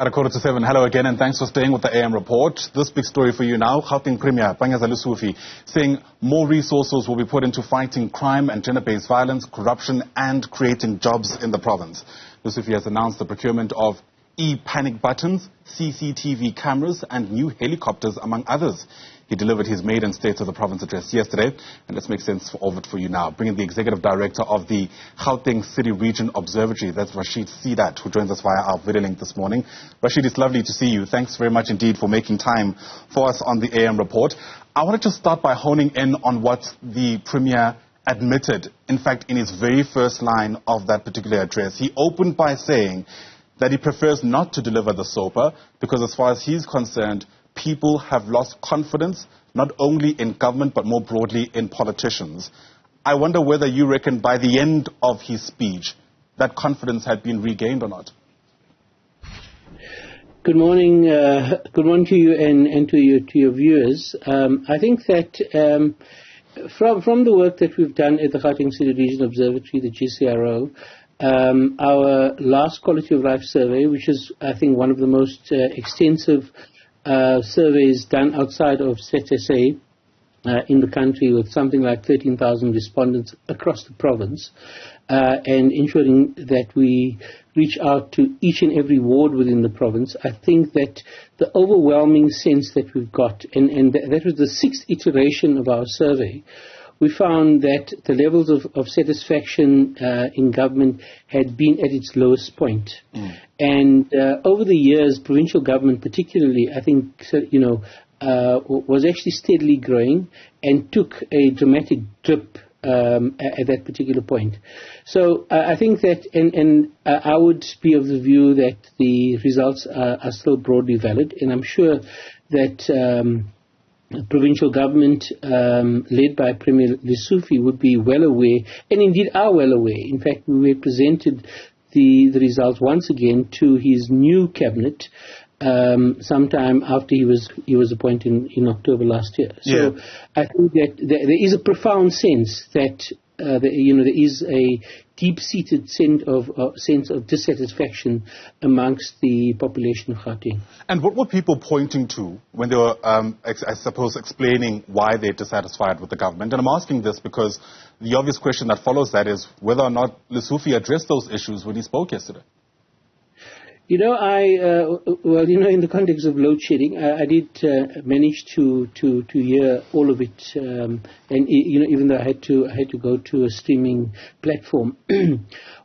At 6:45, hello again and thanks for staying with the AM report. This big story for you now, Gauteng Premier Panyaza Lesufi saying more resources will be put into fighting crime and gender-based violence, corruption and creating jobs in the province. Lesufi has announced the procurement of e-panic buttons, CCTV cameras and new helicopters, among others. He delivered his maiden State of the Province address yesterday, and let's make sense of it for you now. Bringing the Executive Director of the Gauteng City-Region Observatory, that's Rashid Seedat, who joins us via our video link this morning. Rashid, it's lovely to see you. Thanks very much indeed for making time for us on the AM report. I wanted to start by honing in on what the Premier admitted, in fact, in his very first line of that particular address. He opened by saying that he prefers not to deliver the SOPA because as far as he's concerned, people have lost confidence, not only in government, but more broadly in politicians. I wonder whether you reckon by the end of his speech, that confidence had been regained or not. Good morning. Good morning to you and to your viewers. I think that from the work that we've done at the Gauteng City-Region Observatory, the GCRO, our last quality of life survey, which is, I think, one of the most extensive surveys done outside of ZSA in the country, with something like 13,000 respondents across the province, and ensuring that we reach out to each and every ward within the province. I think that the overwhelming sense that we've got, and that was the 6th iteration of our survey, we found that the levels of satisfaction in government had been at its lowest point. And over the years, provincial government particularly, I think, was actually steadily growing and took a dramatic dip at that particular point. So I think that, and I would be of the view that the results are still broadly valid, and I'm sure that provincial government, led by Premier Lesufi, would be well aware, and indeed are well aware. In fact, we presented the results once again to his new cabinet sometime after he was appointed in October last year. So yeah. I think that there is a profound sense that there is a deep-seated sense of dissatisfaction amongst the population of Gauteng. And what were people pointing to when they were, I suppose, explaining why they're dissatisfied with the government? And I'm asking this because the obvious question that follows that is whether or not Lesufi addressed those issues when he spoke yesterday. In the context of load shedding, I did manage to hear all of it, and even though I had to go to a streaming platform,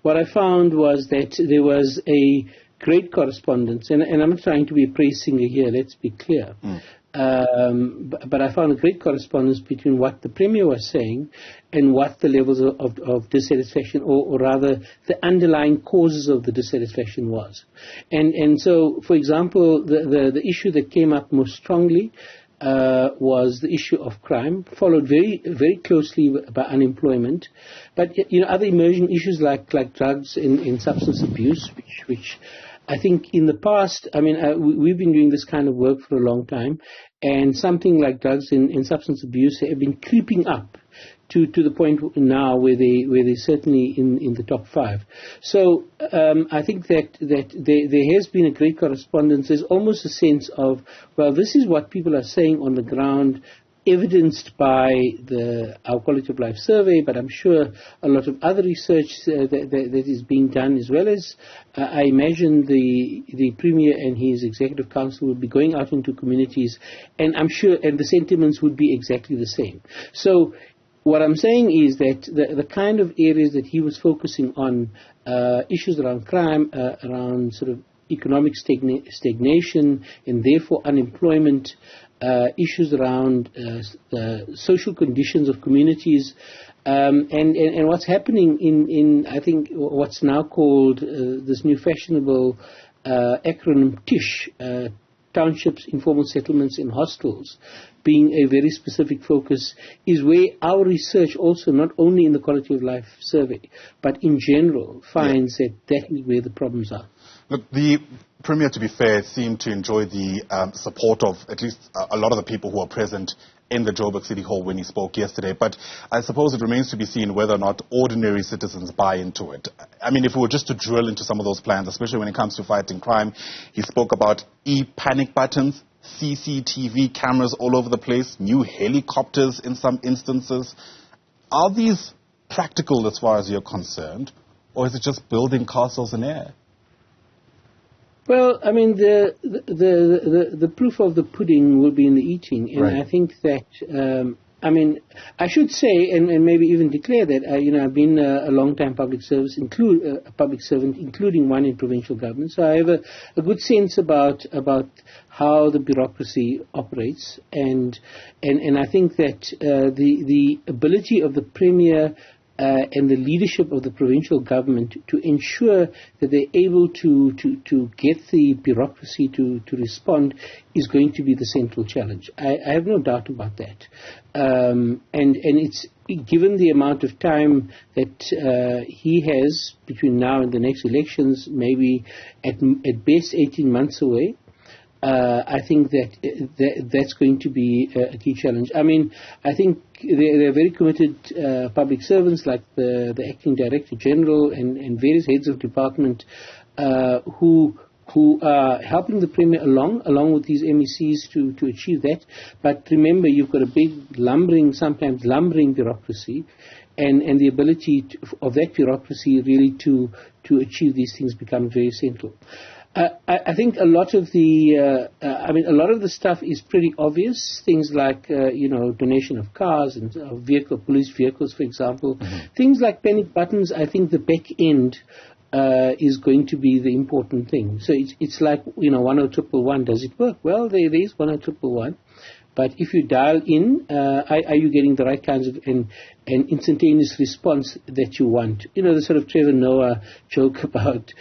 what I found was that there was a great correspondence, and I'm not trying to be a praise singer here. Let's be clear. But I found a great correspondence between what the Premier was saying and what the levels of dissatisfaction, or rather the underlying causes of the dissatisfaction was. And so, for example, the issue that came up most strongly was the issue of crime, followed very, very closely by unemployment. But, other emerging issues like drugs and substance abuse, which I think in the past, we've been doing this kind of work for a long time, and something like drugs and substance abuse have been creeping up to the point now where they're certainly in the top 5. So I think that there has been a great correspondence. There's almost a sense of, well, this is what people are saying on the ground, evidenced by our quality of life survey, but I'm sure a lot of other research that is being done, as well as I imagine the Premier and his Executive Council will be going out into communities, and I'm sure, and the sentiments would be exactly the same. So what I'm saying is that the kind of areas that he was focusing on, issues around crime, around sort of economic stagnation and therefore unemployment, issues around social conditions of communities, and what's happening in I think what's now called this new fashionable acronym TISH, townships, informal settlements and hostels, being a very specific focus, is where our research also, not only in the quality of life survey, but in general, finds that is where the problems are. Look, the Premier, to be fair, seemed to enjoy the support of at least a lot of the people who are present in the Joburg City Hall when he spoke yesterday. But I suppose it remains to be seen whether or not ordinary citizens buy into it. I mean, if we were just to drill into some of those plans, especially when it comes to fighting crime, he spoke about e-panic buttons, CCTV cameras all over the place, new helicopters in some instances. Are these practical as far as you're concerned, or is it just building castles in air? Well, I mean, the proof of the pudding will be in the eating, and right. I think that I mean, I should say, and maybe even declare that I've been a long-time public servant, including one in provincial government, so I have a good sense about how the bureaucracy operates, and I think that the ability of the Premier and the leadership of the provincial government to ensure that they're able to get the bureaucracy to respond is going to be the central challenge. I have no doubt about that. And it's given the amount of time that he has between now and the next elections, maybe at best 18 months away, I think that's going to be a key challenge. I mean, I think there are very committed public servants like the acting director general and various heads of department who are helping the Premier along with these MECs to achieve that. But remember, you've got a big sometimes lumbering bureaucracy, and the ability of that bureaucracy really to achieve these things becomes very central. I think a lot of the stuff is pretty obvious. Things like donation of cars and police vehicles, for example. Mm-hmm. Things like panic buttons. I think the back end is going to be the important thing. So it's like 10111. Does it work? Well, there is 10111. But if you dial in, are you getting the right kinds of an instantaneous response that you want? The sort of Trevor Noah joke about,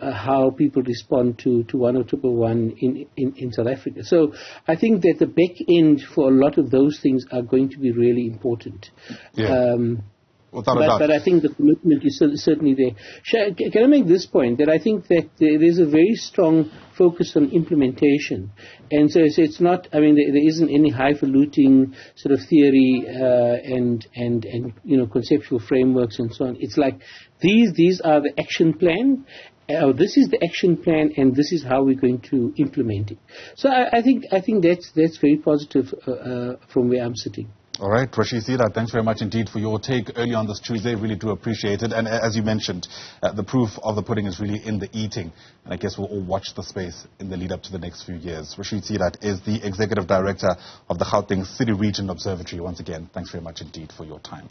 how people respond to 10111 in South Africa. So I think that the back end for a lot of those things are going to be really important. Yeah. But I think the commitment is certainly there. Can I make this point, that I think that there's a very strong focus on implementation. And so it's not, there isn't any highfalutin sort of theory and conceptual frameworks and so on. It's like these are the action plan. This is the action plan, and this is how we're going to implement it. So I think that's very positive from where I'm sitting. All right, Rashid Seedat, thanks very much indeed for your take early on this Tuesday. Really do appreciate it. And as you mentioned, the proof of the pudding is really in the eating. And I guess we'll all watch the space in the lead up to the next few years. Rashid Seedat is the Executive Director of the Gauteng City-Region Observatory. Once again, thanks very much indeed for your time.